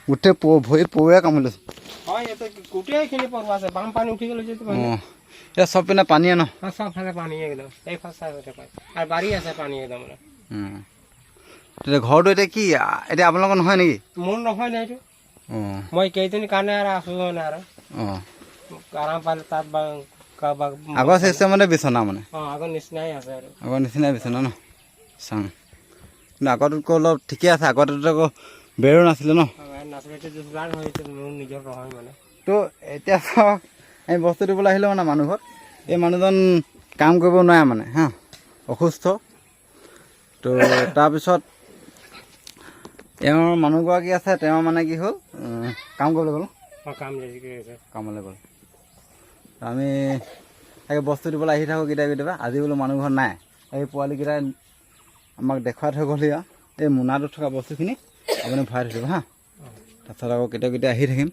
গোটেই ভৰিত পৰুৱাই কামুৰিছে হয় ইয়াতে গোটেইখিনি পৰুৱা আছে বাম পানী উঠি গ'লে যেটো এ চব পিনে পানীয়ে ন সব ফালে পানী একদম এই ফালে হতে পায় আর বাড়ি আছে পানী একদম তেতিয়া ঘৰটো এতিয়া কি এতিয়া আপোনালোকৰ নহয় নেকি মোৰ নহয় না এইটো মই কেইদিন কাৰণে আৰু আছো মানে আৰু আৰাম পালে তাত আগৰ চিষ্টেমতে বিচনা মানে আগৰ নিচিনাই আছে আৰু আগৰ নিচিনাই বিচনা ন চাং কিন্তু আগতকৈ অলপ ঠিকে আছে আগতেতো আকৌ বেৰো নাছিলে ন মোৰ নিজৰ নহয় মানে তো এতিয়া চাওক আমি বস্তু দিবলৈ আহিলোঁ মানে মানুহ ঘৰত এই মানুহজন কাম কৰিব নোৱাৰে মানে হা অসুস্থ তো তাৰপিছত তেওঁৰ মানুহগৰাকী আছে তেওঁ মানে কি হ'ল কাম কৰিবলৈ গ'ল কামলৈ গ'ল আমি এই বস্তু দিবলৈ আহি থাকোঁ কেতিয়াবা আজি বোলো মানুহ ঘৰত নাই এই পোৱালিকেইটাই আমাক দেখুৱাই থৈ গ'লহি আৰু এই মোনাটোত থকা বস্তুখিনি আপুনি ভৰাই থৈ দিব হা তাৰপিছত আকৌ কেতিয়া আহি থাকিম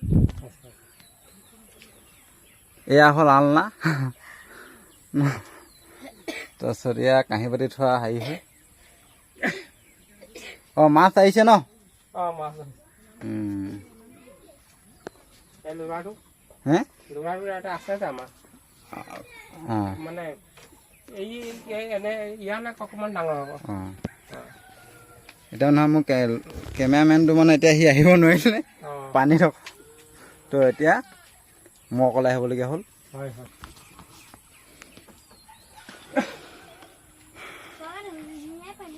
এয়া হ'ল আলনা তাৰপিছত এয়া কাঁহী বাতি থোৱা হেৰি হয় মাছ আহিছে ন হে মানে অকণমান ডাঙৰ হ'ব এতিয়া নহয় মোৰ কেমেৰামেনটো মানে এতিয়া সি আহিব নোৱাৰিলে পানী থকা তো এতিয়া মই অকলে আহিবলগীয়া হ'ল হয়